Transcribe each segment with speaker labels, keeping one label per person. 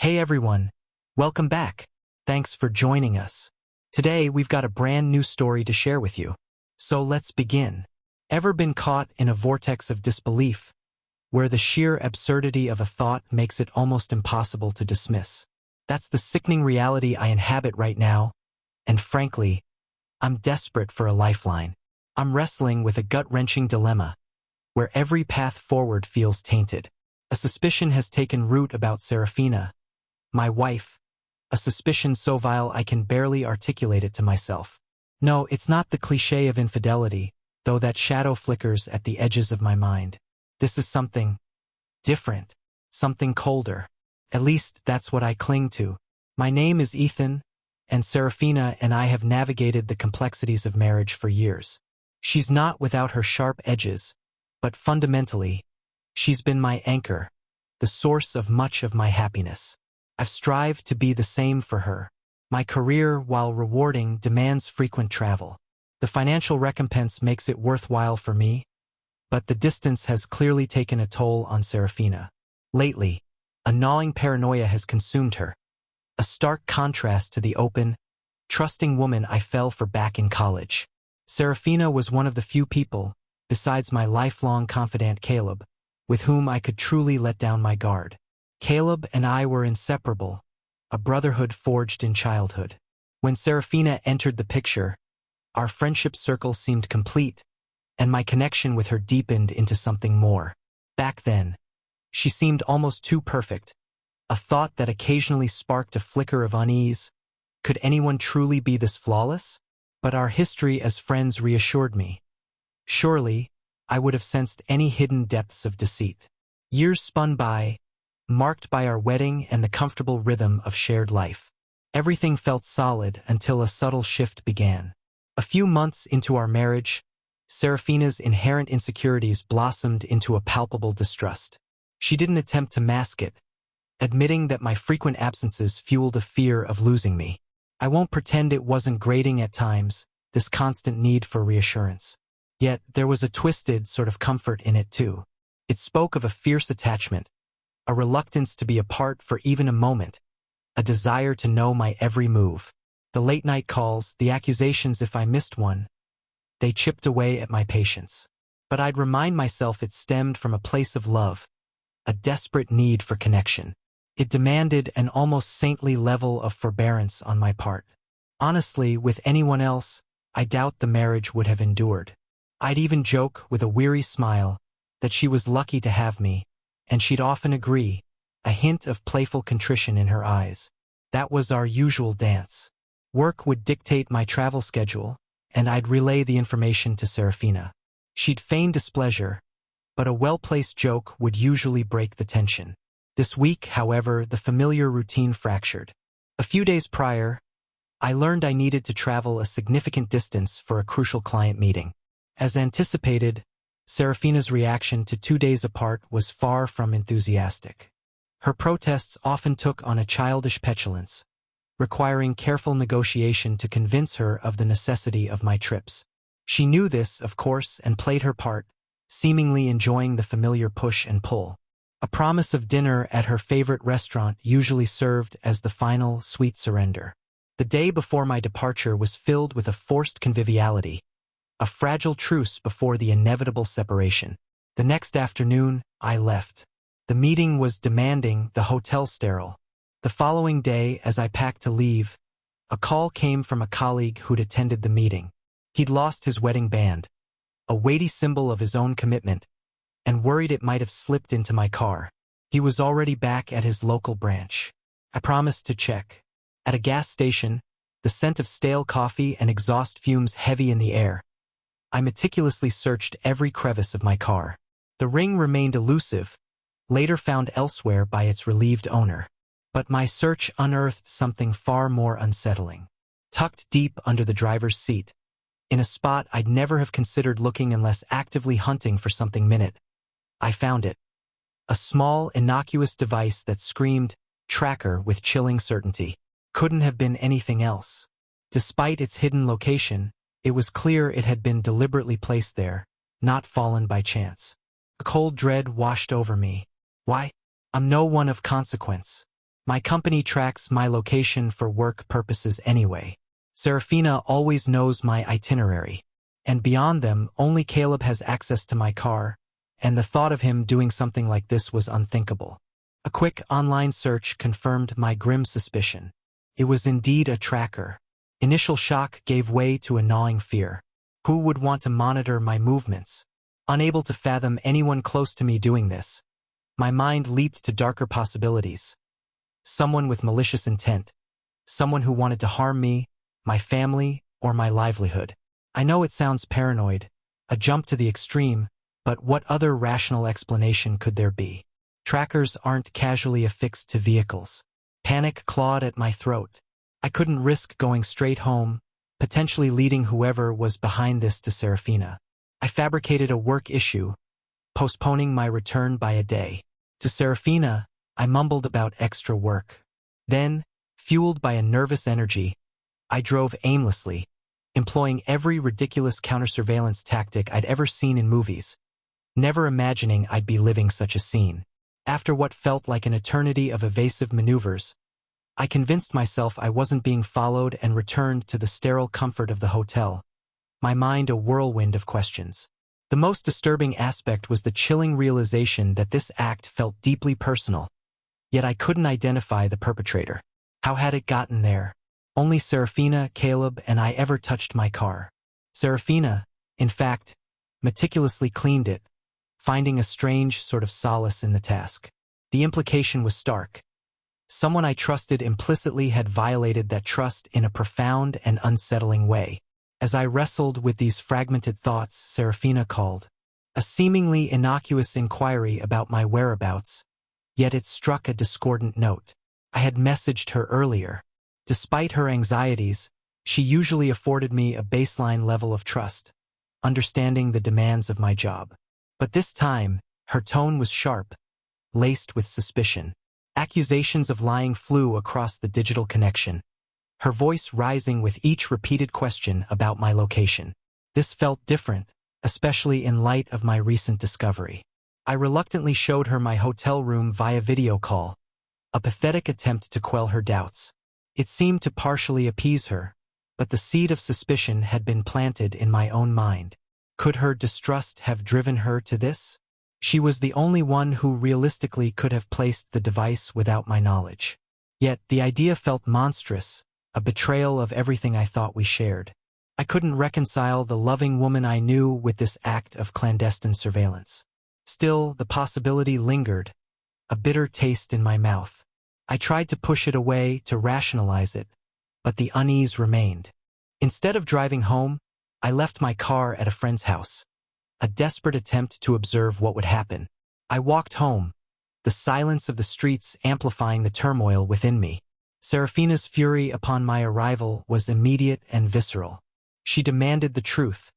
Speaker 1: Hey everyone, welcome back. Thanks for joining us. Today we've got a brand new story to share with you. So let's begin. Ever been caught in a vortex of disbelief, where the sheer absurdity of a thought makes it almost impossible to dismiss? That's the sickening reality I inhabit right now, and frankly, I'm desperate for a lifeline. I'm wrestling with a gut-wrenching dilemma, where every path forward feels tainted. A suspicion has taken root about Serafina, my wife, a suspicion so vile I can barely articulate it to myself. No, it's not the cliché of infidelity, though that shadow flickers at the edges of my mind. This is something different, something colder. At least that's what I cling to. My name is Ethan, and Serafina and I have navigated the complexities of marriage for years. She's not without her sharp edges, but fundamentally, she's been my anchor, the source of much of my happiness. I've strived to be the same for her. My career, while rewarding, demands frequent travel. The financial recompense makes it worthwhile for me, but the distance has clearly taken a toll on Serafina. Lately, a gnawing paranoia has consumed her, a stark contrast to the open, trusting woman I fell for back in college. Serafina was one of the few people, besides my lifelong confidant Caleb, with whom I could truly let down my guard. Caleb and I were inseparable, a brotherhood forged in childhood. When Serafina entered the picture, our friendship circle seemed complete, and my connection with her deepened into something more. Back then, she seemed almost too perfect, a thought that occasionally sparked a flicker of unease. Could anyone truly be this flawless? But our history as friends reassured me. Surely, I would have sensed any hidden depths of deceit. Years spun by, marked by our wedding and the comfortable rhythm of shared life. Everything felt solid until a subtle shift began. A few months into our marriage, Serafina's inherent insecurities blossomed into a palpable distrust. She didn't attempt to mask it, admitting that my frequent absences fueled a fear of losing me. I won't pretend it wasn't grating at times, this constant need for reassurance. Yet there was a twisted sort of comfort in it too. It spoke of a fierce attachment, a reluctance to be apart for even a moment, a desire to know my every move. The late-night calls, the accusations if I missed one, they chipped away at my patience. But I'd remind myself it stemmed from a place of love, a desperate need for connection. It demanded an almost saintly level of forbearance on my part. Honestly, with anyone else, I doubt the marriage would have endured. I'd even joke with a weary smile that she was lucky to have me, and she'd often agree, a hint of playful contrition in her eyes. That was our usual dance. Work would dictate my travel schedule, and I'd relay the information to Serafina. She'd feign displeasure, but a well-placed joke would usually break the tension. This week, however, the familiar routine fractured. A few days prior, I learned I needed to travel a significant distance for a crucial client meeting. As anticipated, Serafina's reaction to 2 days apart was far from enthusiastic. Her protests often took on a childish petulance, requiring careful negotiation to convince her of the necessity of my trips. She knew this, of course, and played her part, seemingly enjoying the familiar push and pull. A promise of dinner at her favorite restaurant usually served as the final, sweet surrender. The day before my departure was filled with a forced conviviality, a fragile truce before the inevitable separation. The next afternoon, I left. The meeting was demanding, the hotel sterile. The following day, as I packed to leave, a call came from a colleague who'd attended the meeting. He'd lost his wedding band, a weighty symbol of his own commitment, and worried it might have slipped into my car. He was already back at his local branch. I promised to check. At a gas station, the scent of stale coffee and exhaust fumes heavy in the air, I meticulously searched every crevice of my car. The ring remained elusive, later found elsewhere by its relieved owner. But my search unearthed something far more unsettling. Tucked deep under the driver's seat, in a spot I'd never have considered looking unless actively hunting for something minute, I found it. A small, innocuous device that screamed, "Tracker," with chilling certainty. Couldn't have been anything else. Despite its hidden location, it was clear it had been deliberately placed there, not fallen by chance. A cold dread washed over me. Why? I'm no one of consequence. My company tracks my location for work purposes anyway. Serafina always knows my itinerary. And beyond them, only Caleb has access to my car, and the thought of him doing something like this was unthinkable. A quick online search confirmed my grim suspicion. It was indeed a tracker. Initial shock gave way to a gnawing fear. Who would want to monitor my movements? Unable to fathom anyone close to me doing this, my mind leaped to darker possibilities. Someone with malicious intent. Someone who wanted to harm me, my family, or my livelihood. I know it sounds paranoid, a jump to the extreme, but what other rational explanation could there be? Trackers aren't casually affixed to vehicles. Panic clawed at my throat. I couldn't risk going straight home, potentially leading whoever was behind this to Serafina. I fabricated a work issue, postponing my return by a day. To Serafina, I mumbled about extra work. Then, fueled by a nervous energy, I drove aimlessly, employing every ridiculous counter-surveillance tactic I'd ever seen in movies, never imagining I'd be living such a scene. After what felt like an eternity of evasive maneuvers, I convinced myself I wasn't being followed and returned to the sterile comfort of the hotel, my mind a whirlwind of questions. The most disturbing aspect was the chilling realization that this act felt deeply personal, yet I couldn't identify the perpetrator. How had it gotten there? Only Serafina, Caleb, and I ever touched my car. Serafina, in fact, meticulously cleaned it, finding a strange sort of solace in the task. The implication was stark. Someone I trusted implicitly had violated that trust in a profound and unsettling way. As I wrestled with these fragmented thoughts, Serafina called. A seemingly innocuous inquiry about my whereabouts, yet it struck a discordant note. I had messaged her earlier. Despite her anxieties, she usually afforded me a baseline level of trust, understanding the demands of my job. But this time, her tone was sharp, laced with suspicion. Accusations of lying flew across the digital connection, her voice rising with each repeated question about my location. This felt different, especially in light of my recent discovery. I reluctantly showed her my hotel room via video call, a pathetic attempt to quell her doubts. It seemed to partially appease her, but the seed of suspicion had been planted in my own mind. Could her distrust have driven her to this? She was the only one who realistically could have placed the device without my knowledge. Yet the idea felt monstrous, a betrayal of everything I thought we shared. I couldn't reconcile the loving woman I knew with this act of clandestine surveillance. Still, the possibility lingered, a bitter taste in my mouth. I tried to push it away, to rationalize it, but the unease remained. Instead of driving home, I left my car at a friend's house, a desperate attempt to observe what would happen. I walked home, the silence of the streets amplifying the turmoil within me. Serafina's fury upon my arrival was immediate and visceral. She demanded the truth,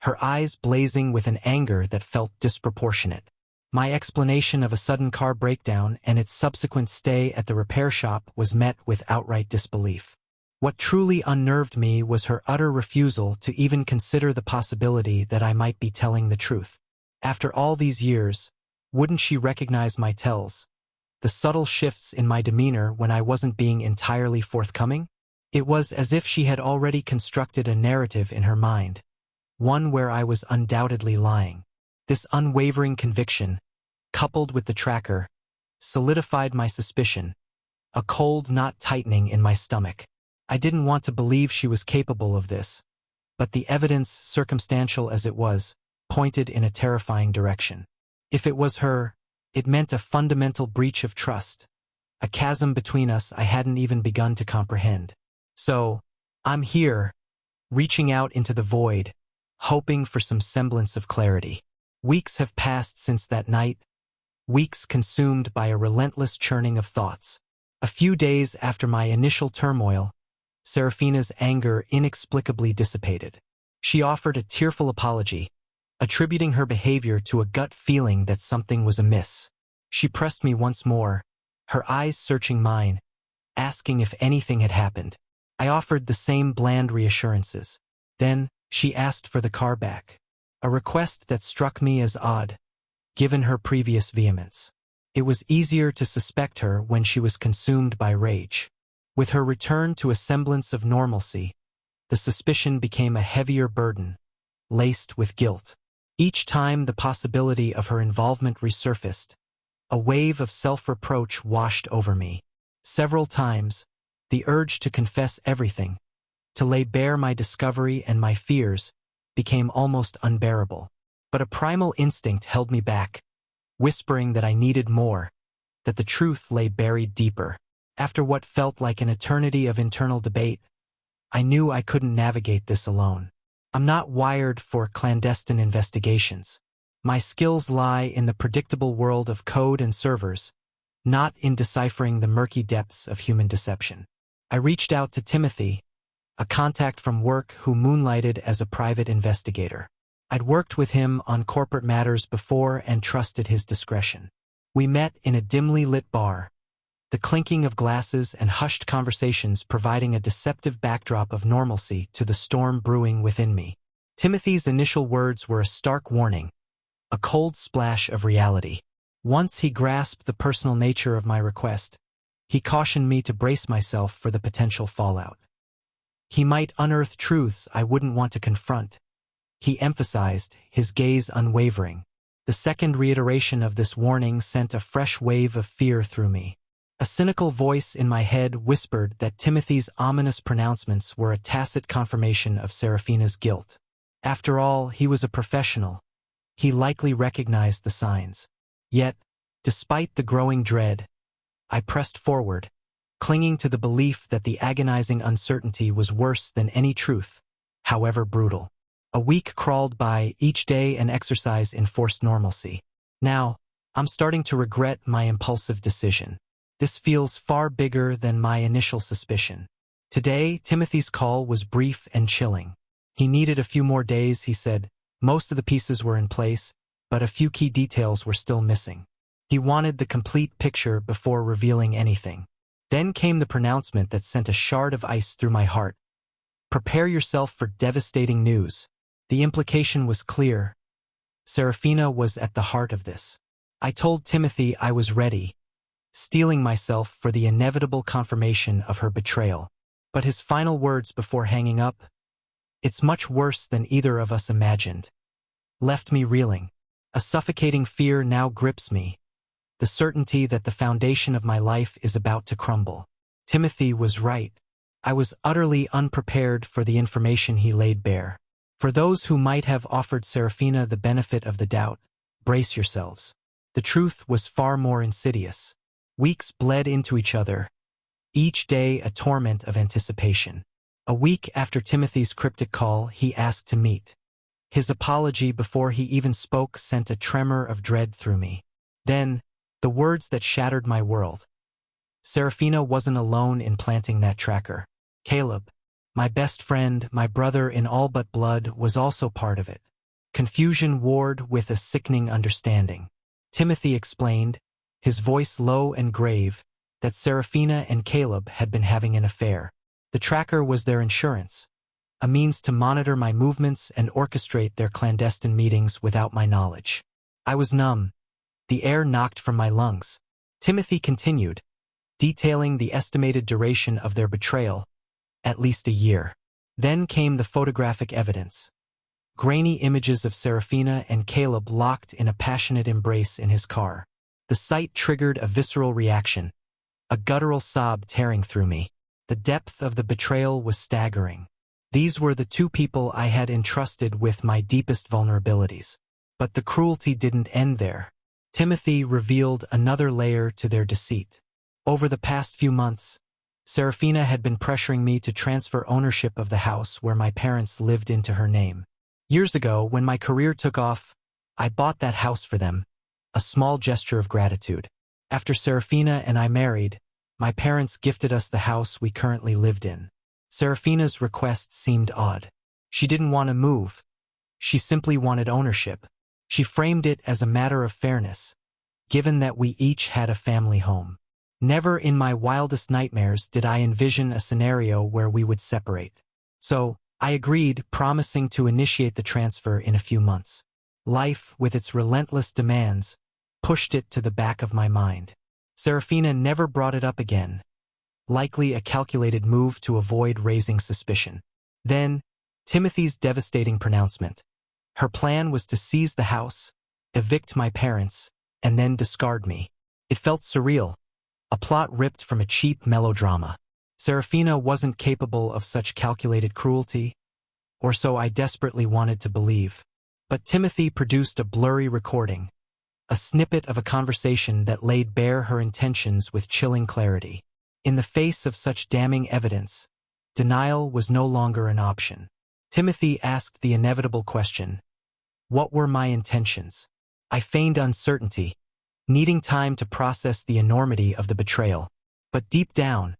Speaker 1: her eyes blazing with an anger that felt disproportionate. My explanation of a sudden car breakdown and its subsequent stay at the repair shop was met with outright disbelief. What truly unnerved me was her utter refusal to even consider the possibility that I might be telling the truth. After all these years, wouldn't she recognize my tells? The subtle shifts in my demeanor when I wasn't being entirely forthcoming? It was as if she had already constructed a narrative in her mind, one where I was undoubtedly lying. This unwavering conviction, coupled with the tracker, solidified my suspicion, a cold knot tightening in my stomach. I didn't want to believe she was capable of this, but the evidence, circumstantial as it was, pointed in a terrifying direction. If it was her, it meant a fundamental breach of trust, a chasm between us I hadn't even begun to comprehend. So, I'm here, reaching out into the void, hoping for some semblance of clarity. Weeks have passed since that night, weeks consumed by a relentless churning of thoughts. A few days after my initial turmoil, Serafina's anger inexplicably dissipated. She offered a tearful apology, attributing her behavior to a gut feeling that something was amiss. She pressed me once more, her eyes searching mine, asking if anything had happened. I offered the same bland reassurances. Then, she asked for the car back, a request that struck me as odd, given her previous vehemence. It was easier to suspect her when she was consumed by rage. With her return to a semblance of normalcy, the suspicion became a heavier burden, laced with guilt. Each time the possibility of her involvement resurfaced, a wave of self-reproach washed over me. Several times, the urge to confess everything, to lay bare my discovery and my fears, became almost unbearable. But a primal instinct held me back, whispering that I needed more, that the truth lay buried deeper. After what felt like an eternity of internal debate, I knew I couldn't navigate this alone. I'm not wired for clandestine investigations. My skills lie in the predictable world of code and servers, not in deciphering the murky depths of human deception. I reached out to Timothy, a contact from work who moonlighted as a private investigator. I'd worked with him on corporate matters before and trusted his discretion. We met in a dimly lit bar, the clinking of glasses and hushed conversations providing a deceptive backdrop of normalcy to the storm brewing within me. Timothy's initial words were a stark warning, a cold splash of reality. Once he grasped the personal nature of my request, he cautioned me to brace myself for the potential fallout. He might unearth truths I wouldn't want to confront, he emphasized, his gaze unwavering. The second reiteration of this warning sent a fresh wave of fear through me. A cynical voice in my head whispered that Timothy's ominous pronouncements were a tacit confirmation of Serafina's guilt. After all, he was a professional. He likely recognized the signs. Yet, despite the growing dread, I pressed forward, clinging to the belief that the agonizing uncertainty was worse than any truth, however brutal. A week crawled by, each day an exercise in forced normalcy. Now, I'm starting to regret my impulsive decision. This feels far bigger than my initial suspicion. Today, Timothy's call was brief and chilling. He needed a few more days, he said. Most of the pieces were in place, but a few key details were still missing. He wanted the complete picture before revealing anything. Then came the pronouncement that sent a shard of ice through my heart. Prepare yourself for devastating news. The implication was clear. Serafina was at the heart of this. I told Timothy I was ready, steeling myself for the inevitable confirmation of her betrayal. But his final words before hanging up, "It's much worse than either of us imagined," left me reeling. A suffocating fear now grips me, the certainty that the foundation of my life is about to crumble. Timothy was right. I was utterly unprepared for the information he laid bare. For those who might have offered Serafina the benefit of the doubt, brace yourselves. The truth was far more insidious. Weeks bled into each other, each day a torment of anticipation. A week after Timothy's cryptic call, he asked to meet. His apology before he even spoke sent a tremor of dread through me. Then, the words that shattered my world. Serafina wasn't alone in planting that tracker. Caleb, my best friend, my brother in all but blood, was also part of it. Confusion warred with a sickening understanding. Timothy explained, his voice low and grave, that Serafina and Caleb had been having an affair. The tracker was their insurance, a means to monitor my movements and orchestrate their clandestine meetings without my knowledge. I was numb. The air knocked from my lungs. Timothy continued, detailing the estimated duration of their betrayal, at least a year. Then came the photographic evidence. Grainy images of Serafina and Caleb locked in a passionate embrace in his car. The sight triggered a visceral reaction, a guttural sob tearing through me. The depth of the betrayal was staggering. These were the two people I had entrusted with my deepest vulnerabilities. But the cruelty didn't end there. Timothy revealed another layer to their deceit. Over the past few months, Serafina had been pressuring me to transfer ownership of the house where my parents lived into her name. Years ago, when my career took off, I bought that house for them, a small gesture of gratitude. After Serafina and I married, my parents gifted us the house we currently lived in. Serafina's request seemed odd. She didn't want to move. She simply wanted ownership. She framed it as a matter of fairness, given that we each had a family home. Never in my wildest nightmares did I envision a scenario where we would separate. So, I agreed, promising to initiate the transfer in a few months. Life, with its relentless demands, pushed it to the back of my mind. Serafina never brought it up again, likely a calculated move to avoid raising suspicion. Then, Timothy's devastating pronouncement. Her plan was to seize the house, evict my parents, and then discard me. It felt surreal, a plot ripped from a cheap melodrama. Serafina wasn't capable of such calculated cruelty, or so I desperately wanted to believe. But Timothy produced a blurry recording, a snippet of a conversation that laid bare her intentions with chilling clarity. In the face of such damning evidence, denial was no longer an option. Timothy asked the inevitable question, what were my intentions? I feigned uncertainty, needing time to process the enormity of the betrayal. But deep down,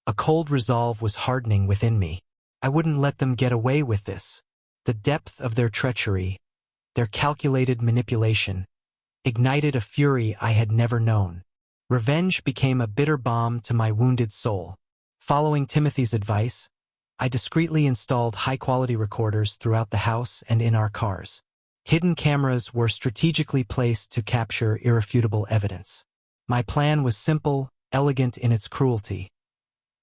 Speaker 1: a cold resolve was hardening within me. I wouldn't let them get away with this. The depth of their treachery, their calculated manipulation, ignited a fury I had never known. Revenge became a bitter balm to my wounded soul. Following Timothy's advice, I discreetly installed high-quality recorders throughout the house and in our cars. Hidden cameras were strategically placed to capture irrefutable evidence. My plan was simple, elegant in its cruelty.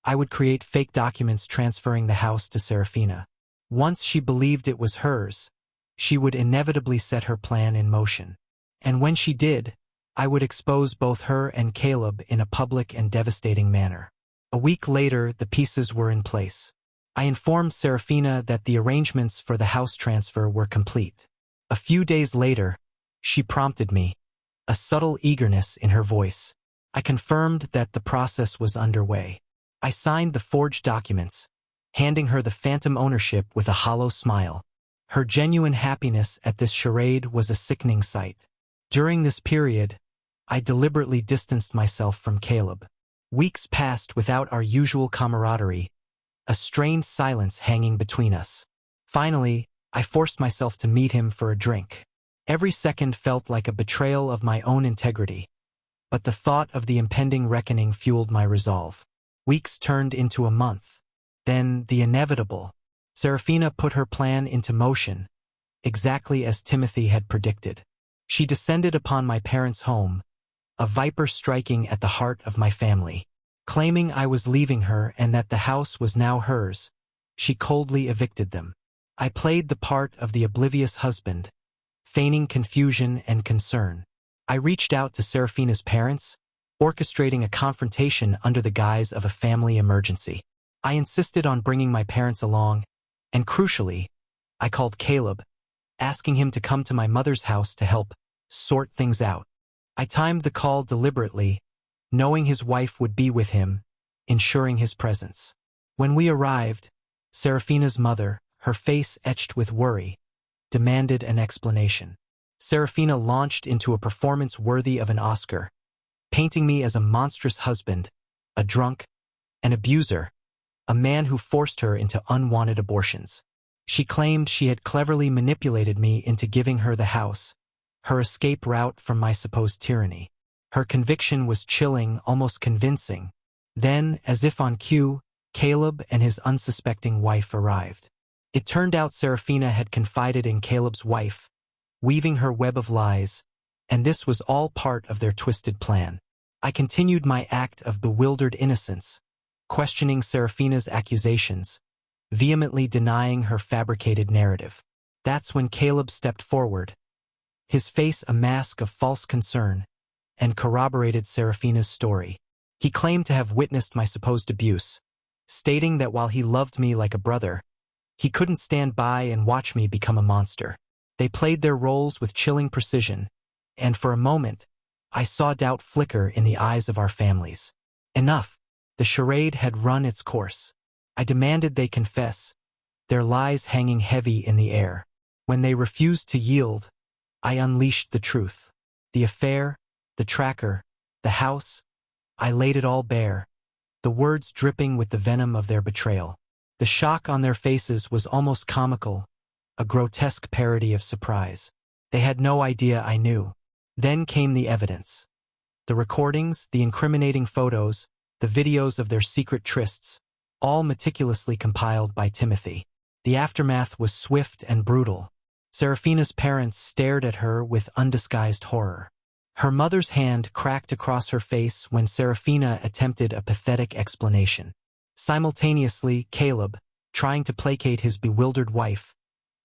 Speaker 1: I would create fake documents transferring the house to Serafina. Once she believed it was hers, she would inevitably set her plan in motion. And when she did, I would expose both her and Caleb in a public and devastating manner. A week later, the pieces were in place. I informed Serafina that the arrangements for the house transfer were complete. A few days later, she prompted me, a subtle eagerness in her voice. I confirmed that the process was underway. I signed the forged documents, handing her the phantom ownership with a hollow smile. Her genuine happiness at this charade was a sickening sight. During this period, I deliberately distanced myself from Caleb. Weeks passed without our usual camaraderie, a strained silence hanging between us. Finally, I forced myself to meet him for a drink. Every second felt like a betrayal of my own integrity, but the thought of the impending reckoning fueled my resolve. Weeks turned into a month. Then, the inevitable. Serafina put her plan into motion, exactly as Timothy had predicted. She descended upon my parents' home, a viper striking at the heart of my family. Claiming I was leaving her and that the house was now hers, she coldly evicted them. I played the part of the oblivious husband, feigning confusion and concern. I reached out to Serafina's parents, orchestrating a confrontation under the guise of a family emergency. I insisted on bringing my parents along, and crucially, I called Caleb, asking him to come to my mother's house to help sort things out. I timed the call deliberately, knowing his wife would be with him, ensuring his presence. When we arrived, Serafina's mother, her face etched with worry, demanded an explanation. Serafina launched into a performance worthy of an Oscar, painting me as a monstrous husband, a drunk, an abuser, a man who forced her into unwanted abortions. She claimed she had cleverly manipulated me into giving her the house, her escape route from my supposed tyranny. Her conviction was chilling, almost convincing. Then, as if on cue, Caleb and his unsuspecting wife arrived. It turned out Serafina had confided in Caleb's wife, weaving her web of lies, and this was all part of their twisted plan. I continued my act of bewildered innocence, questioning Serafina's accusations, vehemently denying her fabricated narrative. That's when Caleb stepped forward, his face a mask of false concern, and corroborated Serafina's story. He claimed to have witnessed my supposed abuse, stating that while he loved me like a brother, he couldn't stand by and watch me become a monster. They played their roles with chilling precision, and for a moment, I saw doubt flicker in the eyes of our families. Enough. The charade had run its course. I demanded they confess, their lies hanging heavy in the air. When they refused to yield, I unleashed the truth. The affair, the tracker, the house, I laid it all bare, the words dripping with the venom of their betrayal. The shock on their faces was almost comical, a grotesque parody of surprise. They had no idea I knew. Then came the evidence. The recordings, the incriminating photos, the videos of their secret trysts, all meticulously compiled by Timothy. The aftermath was swift and brutal. Serafina's parents stared at her with undisguised horror. Her mother's hand cracked across her face when Serafina attempted a pathetic explanation. Simultaneously, Caleb, trying to placate his bewildered wife,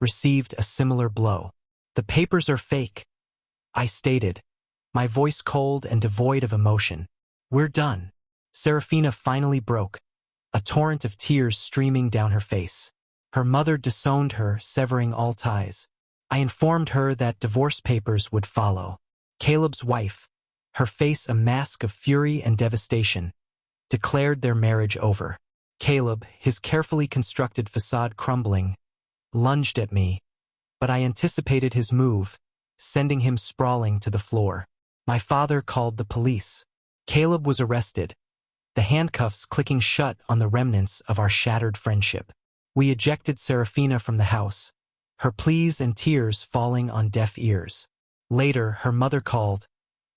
Speaker 1: received a similar blow. "The papers are fake," I stated, my voice cold and devoid of emotion. "We're done." Serafina finally broke, a torrent of tears streaming down her face. Her mother disowned her, severing all ties. I informed her that divorce papers would follow. Caleb's wife, her face a mask of fury and devastation, declared their marriage over. Caleb, his carefully constructed facade crumbling, lunged at me, but I anticipated his move, sending him sprawling to the floor. My father called the police. Caleb was arrested, the handcuffs clicking shut on the remnants of our shattered friendship. We ejected Serafina from the house, her pleas and tears falling on deaf ears. Later, her mother called,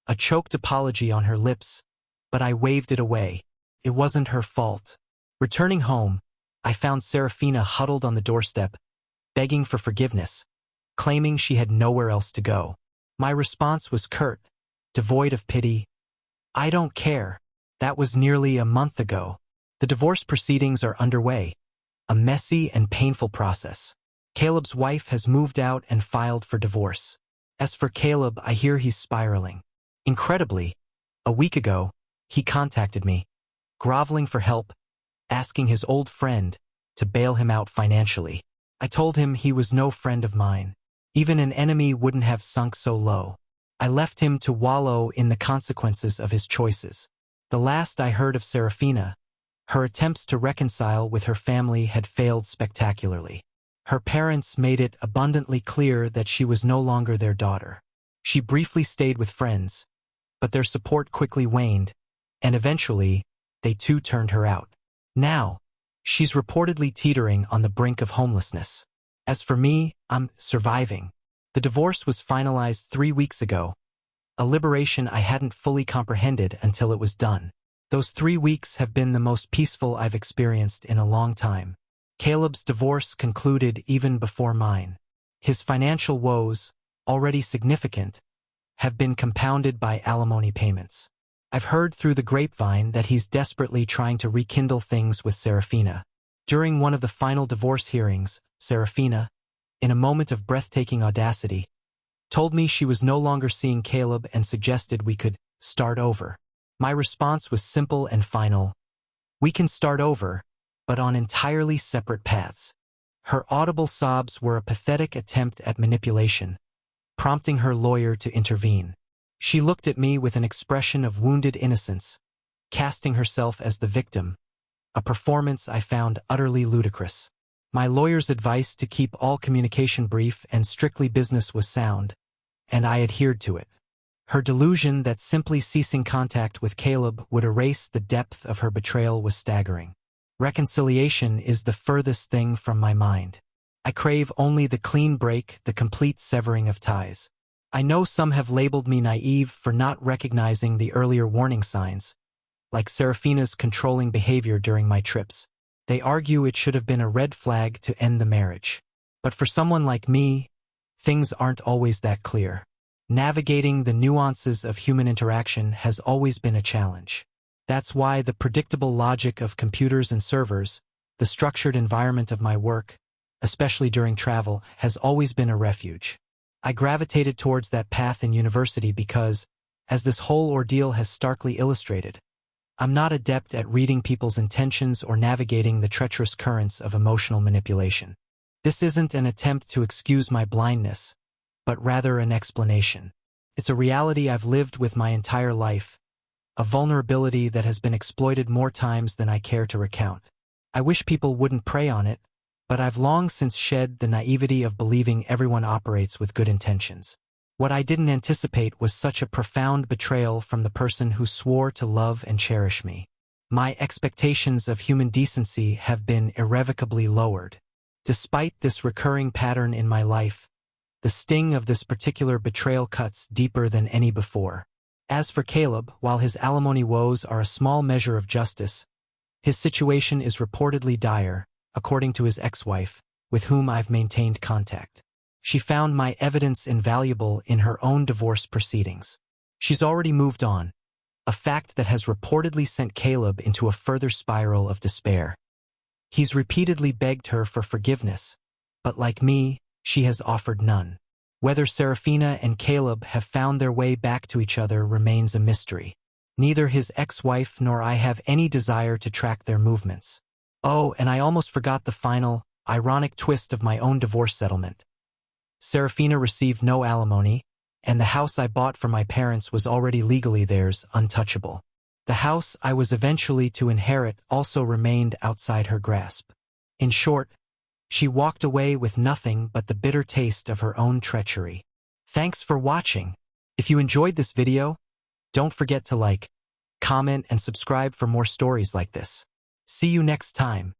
Speaker 1: a choked apology on her lips, but I waved it away. It wasn't her fault. Returning home, I found Serafina huddled on the doorstep, begging for forgiveness, claiming she had nowhere else to go. My response was curt, devoid of pity. "I don't care. That was nearly a month ago. The divorce proceedings are underway, a messy and painful process. Caleb's wife has moved out and filed for divorce. As for Caleb, I hear he's spiraling. Incredibly, a week ago, he contacted me, groveling for help, asking his old friend to bail him out financially. I told him he was no friend of mine. Even an enemy wouldn't have sunk so low. I left him to wallow in the consequences of his choices. The last I heard of Serafina, her attempts to reconcile with her family had failed spectacularly. Her parents made it abundantly clear that she was no longer their daughter. She briefly stayed with friends, but their support quickly waned, and eventually, they too turned her out. Now, she's reportedly teetering on the brink of homelessness. As for me, I'm surviving. The divorce was finalized 3 weeks ago, a liberation I hadn't fully comprehended until it was done. Those 3 weeks have been the most peaceful I've experienced in a long time. Caleb's divorce concluded even before mine. His financial woes, already significant, have been compounded by alimony payments. I've heard through the grapevine that he's desperately trying to rekindle things with Serafina. During one of the final divorce hearings, Serafina, in a moment of breathtaking audacity, told me she was no longer seeing Caleb and suggested we could start over. My response was simple and final. We can start over, but on entirely separate paths. Her audible sobs were a pathetic attempt at manipulation, prompting her lawyer to intervene. She looked at me with an expression of wounded innocence, casting herself as the victim, a performance I found utterly ludicrous. My lawyer's advice to keep all communication brief and strictly business was sound, and I adhered to it. Her delusion that simply ceasing contact with Caleb would erase the depth of her betrayal was staggering. Reconciliation is the furthest thing from my mind. I crave only the clean break, the complete severing of ties. I know some have labeled me naive for not recognizing the earlier warning signs, like Serafina's controlling behavior during my trips. They argue it should have been a red flag to end the marriage. But for someone like me, things aren't always that clear. Navigating the nuances of human interaction has always been a challenge. That's why the predictable logic of computers and servers, the structured environment of my work, especially during travel, has always been a refuge. I gravitated towards that path in university because, as this whole ordeal has starkly illustrated, I'm not adept at reading people's intentions or navigating the treacherous currents of emotional manipulation. This isn't an attempt to excuse my blindness, but rather an explanation. It's a reality I've lived with my entire life, a vulnerability that has been exploited more times than I care to recount. I wish people wouldn't prey on it, but I've long since shed the naivety of believing everyone operates with good intentions. What I didn't anticipate was such a profound betrayal from the person who swore to love and cherish me. My expectations of human decency have been irrevocably lowered. Despite this recurring pattern in my life, the sting of this particular betrayal cuts deeper than any before. As for Caleb, while his alimony woes are a small measure of justice, his situation is reportedly dire, according to his ex-wife, with whom I've maintained contact. She found my evidence invaluable in her own divorce proceedings. She's already moved on, a fact that has reportedly sent Caleb into a further spiral of despair. He's repeatedly begged her for forgiveness, but like me, she has offered none. Whether Serafina and Caleb have found their way back to each other remains a mystery. Neither his ex-wife nor I have any desire to track their movements. Oh, and I almost forgot the final, ironic twist of my own divorce settlement. Serafina received no alimony, and the house I bought for my parents was already legally theirs, untouchable. The house I was eventually to inherit also remained outside her grasp. In short, she walked away with nothing but the bitter taste of her own treachery. Thanks for watching. If you enjoyed this video, don't forget to like, comment, and subscribe for more stories like this. See you next time.